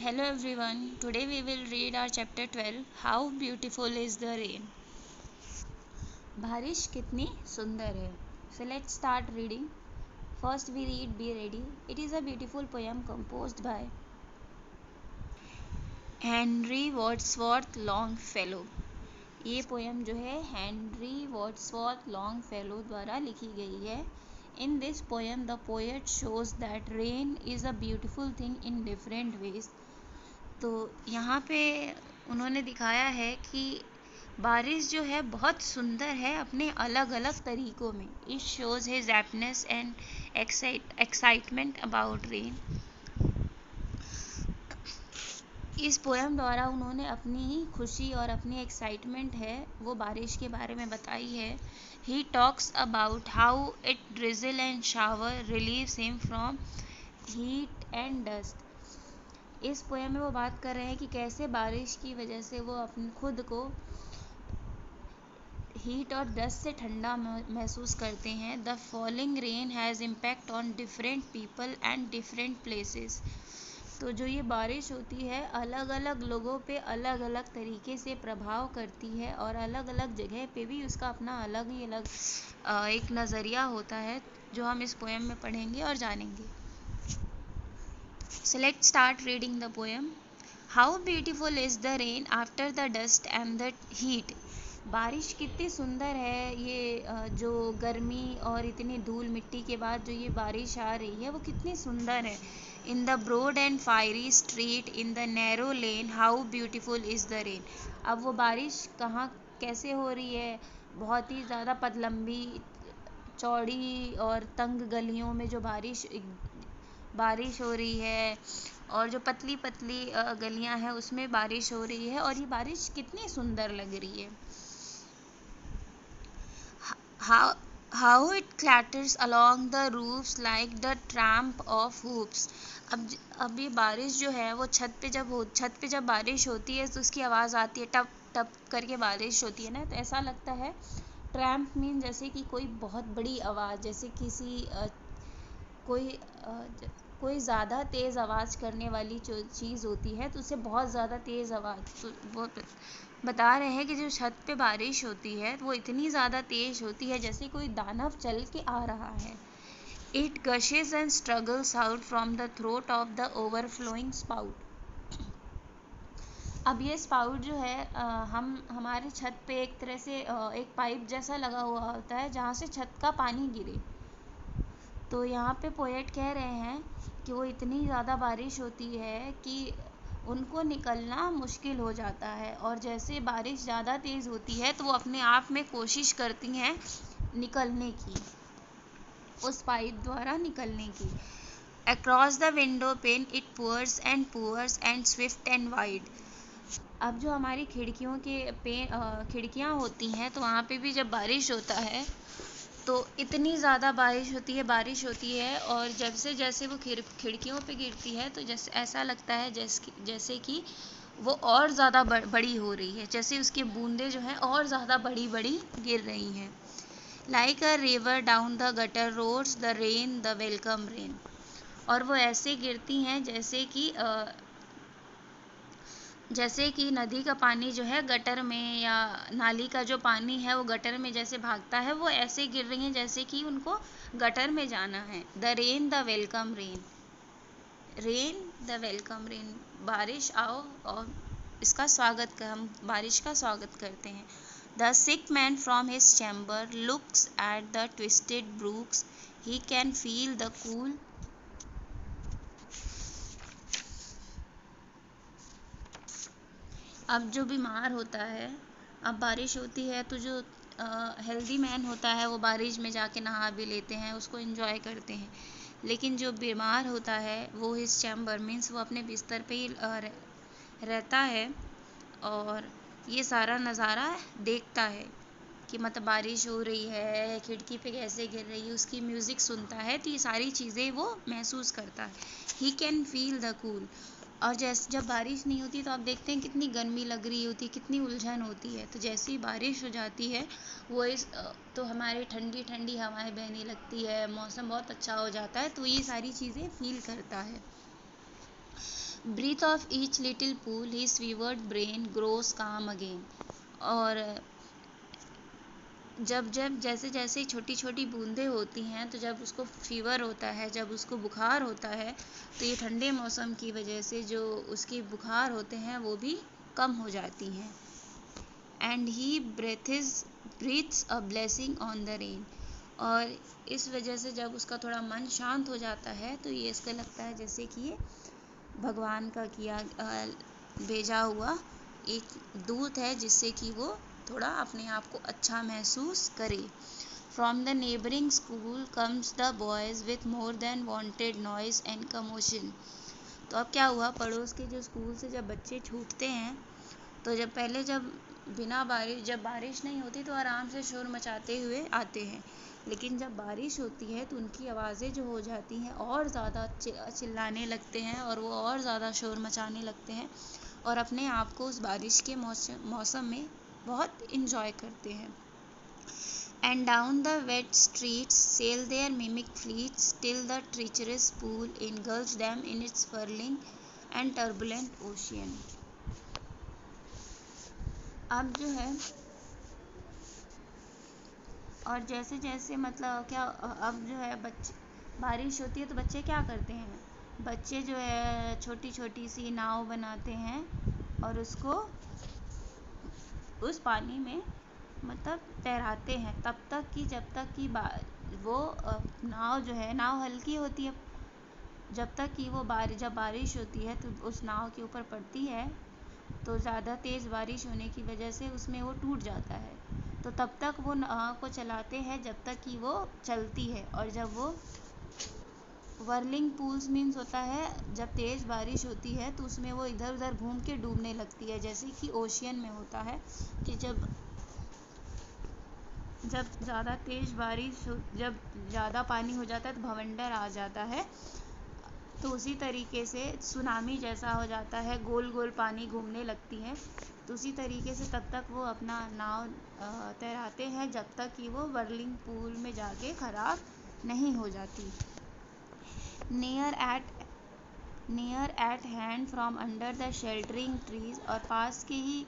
Hello everyone, today we will read our chapter 12 How Beautiful is the Rain. बारिश कितनी सुंदर है. So let's start reading. First we read Be Ready. It is a beautiful poem composed by Henry Wadsworth Longfellow. ये poem जो है Henry Wordsworth Longfellow द्वारा लिखी गई है. In this poem the poet shows that rain is a beautiful thing in different ways. तो यहाँ पे उन्होंने दिखाया है कि बारिश जो है बहुत सुंदर है अपने अलग अलग तरीकों में. It shows his happiness and excitement about rain. इस पोएम द्वारा उन्होंने अपनी खुशी और अपनी एक्साइटमेंट है वो बारिश के बारे में बताई है. He talks about how it drizzle and shower relieves him from heat and dust. इस पोएम में वो बात कर रहे हैं कि कैसे बारिश की वजह से वो अपने खुद को हीट और डस्ट से ठंडा महसूस करते हैं. The falling rain has impact on different people and different places. तो जो ये बारिश होती है अलग अलग लोगों पे अलग अलग तरीके से प्रभाव करती है और अलग अलग जगह पे भी उसका अपना अलग ही अलग एक नज़रिया होता है जो हम इस पोएम में पढ़ेंगे और जानेंगे. So let's start reading the poem. How beautiful is the rain after the dust and the heat. बारिश कितनी सुंदर है. ये जो गर्मी और इतनी धूल मिट्टी के बाद जो ये बारिश आ रही है वो कितनी सुंदर है. In the broad and fiery street in the narrow lane how beautiful is the rain. अब वो बारिश कहाँ कैसे हो रही है. बहुत ही ज़्यादा पतलंबी चौड़ी और तंग गलियों में जो बारिश हो रही है और जो पतली पतली गलियां हैं उसमें बारिश हो रही है और ये बारिश कितनी सुंदर लग रही है. How it clatters along the roofs like the tramp of hoops. अब ये बारिश जो है वो छत पे जब बारिश होती है तो उसकी आवाज़ आती है. टप टप करके बारिश होती है ना तो ऐसा लगता है. ट्रैम्प मीन जैसे कि कोई बहुत बड़ी आवाज़, जैसे किसी कोई ज़्यादा तेज़ आवाज़ करने वाली जो चीज़ होती है तो उसे बहुत ज़्यादा तेज़ आवाज़. तो वो बता रहे हैं कि जो छत पे बारिश होती है वो इतनी ज़्यादा तेज़ होती है जैसे कोई दानव चल के आ रहा है. It gushes and struggles out from the throat of the overflowing spout. अब ये स्पाउट जो है हमारे छत पे एक तरह से एक पाइप जैसा लगा हुआ होता है जहाँ से छत का पानी गिरे. तो यहाँ पे पोएट कह रहे हैं कि वो इतनी ज़्यादा बारिश होती है कि उनको निकलना मुश्किल हो जाता है और जैसे बारिश ज़्यादा तेज़ होती है तो वो अपने आप में कोशिश करती हैं निकलने की, उस पाइप द्वारा निकलने की. Across the window pane it pours and Swift and wide. अब जो हमारी खिड़कियाँ होती हैं तो वहाँ पे भी जब बारिश होता है तो इतनी ज़्यादा बारिश होती है और जैसे वो खिड़कियों पे गिरती है तो जैसे ऐसा लगता है जैसे कि वो और ज़्यादा बड़ी हो रही है, जैसे उसकी बूंदें जो हैं और ज़्यादा बड़ी बड़ी गिर रही हैं. Like a river down the gutter roads the rain the welcome rain. और वो ऐसे गिरती हैं जैसे कि नदी का पानी जो है गटर में या नाली का जो पानी है वो गटर में जैसे भागता है वो ऐसे गिर रही हैं जैसे कि उनको गटर में जाना है. The rain the welcome rain. बारिश आओ और हम बारिश का स्वागत करते हैं. The sick man from his chamber looks at the twisted Brooks he can feel the cool. अब जो बीमार होता है, अब बारिश होती है तो जो हेल्दी मैन होता है वो बारिश में जाके नहा भी लेते हैं, उसको एंजॉय करते हैं. लेकिन जो बीमार होता है वो हिज चैम्बर मीन्स वो अपने बिस्तर पे ही रहता है और ये सारा नज़ारा देखता है कि मतलब बारिश हो रही है, खिड़की पे कैसे गिर रही है, उसकी म्यूज़िक सुनता है तो ये सारी चीज़ें वो महसूस करता है. He can feel the cool. और जब बारिश नहीं होती तो आप देखते हैं कितनी गर्मी लग रही होती है, कितनी उलझन होती है. तो जैसे ही बारिश हो जाती है तो हमारे ठंडी ठंडी हवाएं बहने लगती है, मौसम बहुत अच्छा हो जाता है तो ये सारी चीज़ें फील करता है. Breath of each little pool his fevered brain grows calm again. और जब जब जैसे जैसे छोटी छोटी बूंदें होती हैं, तो जब उसको फीवर होता है, जब उसको बुखार होता है, तो ये ठंडे मौसम की वजह से जो उसकी बुखार होते हैं वो भी कम हो जाती हैं। And he breathes a blessing on the rain. और इस वजह से जब उसका थोड़ा मन शांत हो जाता है, तो ये इसका लगता है जैसे कि ये भगवान का भेजा हुआ एक दूत है, जिससे कि वो थोड़ा अपने आप को अच्छा महसूस करे। From the neighbouring school comes the boys with more than wanted noise and commotion. तो अब क्या हुआ, पड़ोस के जो स्कूल से जब बच्चे छूटते हैं, तो जब जब बारिश नहीं होती तो आराम से शोर मचाते हुए आते हैं, लेकिन जब बारिश होती है तो उनकी आवाज़ें जो हो जाती हैं और ज़्यादा चिल्लाने लगते हैं, और वो और ज़्यादा शोर मचाने लगते हैं, और अपने आप को उस बारिश के मौसम में बहुत इंजॉय करते हैं। And down the wet streets sail their mimic fleets till the treacherous pool engulfs them in its swirling and turbulent ocean। अब जो है, और जैसे जैसे मतलब क्या, अब जो है बच्चे, बारिश होती है तो बच्चे क्या करते हैं, बच्चे जो है छोटी छोटी सी नाव बनाते हैं, और उसको उस पानी में मतलब तैराते हैं, तब तक कि जब तक कि वो नाव जो है, नाव हल्की होती है, जब तक कि वो जब बारिश होती है तो उस नाव के ऊपर पड़ती है, तो ज़्यादा तेज़ बारिश होने की वजह से उसमें वो टूट जाता है। तो तब तक वो नाव को चलाते हैं जब तक कि वो चलती है, और जब वो वर्लिंग पूल्स मीन्स होता है जब तेज़ बारिश होती है तो उसमें वो इधर उधर घूम के डूबने लगती है, जैसे कि ओशियन में होता है कि जब ज़्यादा तेज़ बारिश जब ज़्यादा पानी हो जाता है तो भवंडर आ जाता है, तो उसी तरीके से सुनामी जैसा हो जाता है, गोल गोल पानी घूमने लगती है। तो उसी तरीके से तब तक वो अपना नाव तैराते हैं जब तक कि वो वर्लिंग पूल में जाके ख़राब नहीं हो जाती। Near eight hand from under the sheltering trees, और पास के ही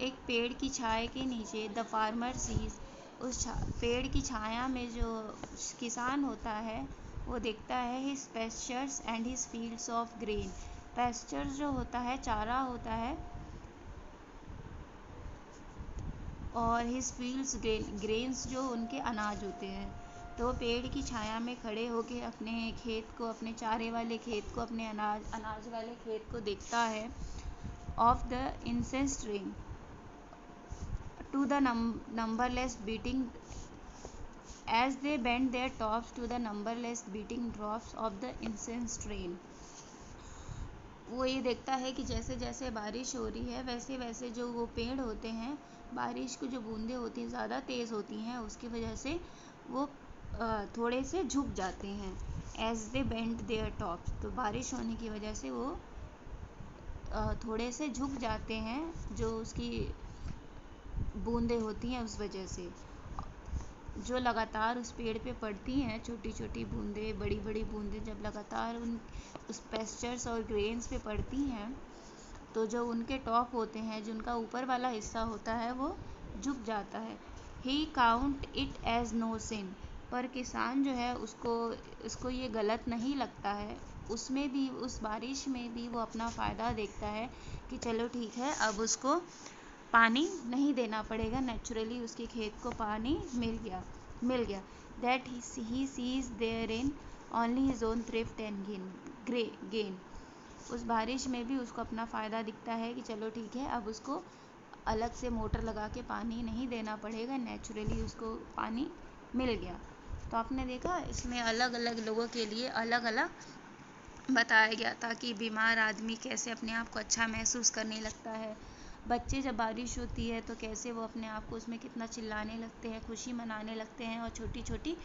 एक पेड़ की छाया के नीचे, द फार्मर सीज, उस पेड़ की छाया में जो किसान होता है वो देखता है his pastures and his fields of grain. Pastures जो होता है चारा होता है, और हिज फील्ड्स ग्रेन्स जो उनके अनाज होते हैं। तो पेड़ की छाया में खड़े होकर अपने खेत को, अपने चारे वाले खेत को, अपने अनाज वाले खेत को देखता है। Of the incense rain to the numberless beating as they bend their tops to the numberless beating drops of the incense rain। वो ये देखता है कि जैसे जैसे बारिश हो रही है, वैसे वैसे जो वो पेड़ होते हैं, बारिश की जो बूंदें होती हैं ज़्यादा तेज़ होती हैं, उसकी वजह से वो थोड़े से झुक जाते हैं। As they bend their tops, तो बारिश होने की वजह से वो थोड़े से झुक जाते हैं, जो उसकी बूंदें होती हैं उस वजह से, जो लगातार उस पेड़ पे पड़ती हैं, छोटी छोटी बूंदें, बड़ी बड़ी बूंदें जब लगातार उस पेस्चर्स और ग्रेन्स पे पड़ती हैं, तो जो उनके टॉप होते हैं, जो उनका ऊपर वाला हिस्सा होता है, वो झुक जाता है। He count it as no sin, पर किसान जो है उसको ये गलत नहीं लगता है, उसमें भी, उस बारिश में भी वो अपना फ़ायदा देखता है कि चलो ठीक है, अब उसको पानी नहीं देना पड़ेगा, नेचुरली उसके खेत को पानी मिल गया। That he sees therein only his own thrift and gain. उस बारिश में भी उसको अपना फ़ायदा दिखता है कि चलो ठीक है, अब उसको अलग से मोटर लगा के पानी नहीं देना पड़ेगा, नेचुरली उसको पानी मिल गया। तो आपने देखा, इसमें अलग अलग लोगों के लिए अलग अलग बताया गया था कि बीमार आदमी कैसे अपने आप को अच्छा महसूस करने लगता है, बच्चे जब बारिश होती है तो कैसे वो अपने आप को उसमें कितना चिल्लाने लगते हैं, खुशी मनाने लगते हैं, और छोटी छोटी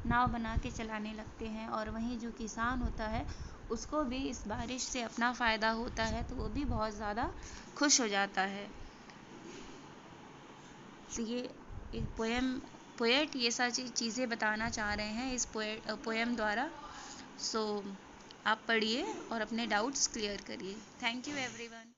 नाव बना के चलाने लगते हैं। और वहीं जो किसान होता है उसको भी इस बारिश से अपना फ़ायदा होता है, तो वो भी बहुत ज़्यादा खुश हो जाता है। तो ये एक पोएट ये सारी चीज़ें बताना चाह रहे हैं इस पोएम द्वारा। सो आप पढ़िए और अपने डाउट्स क्लियर करिए। Thank you everyone.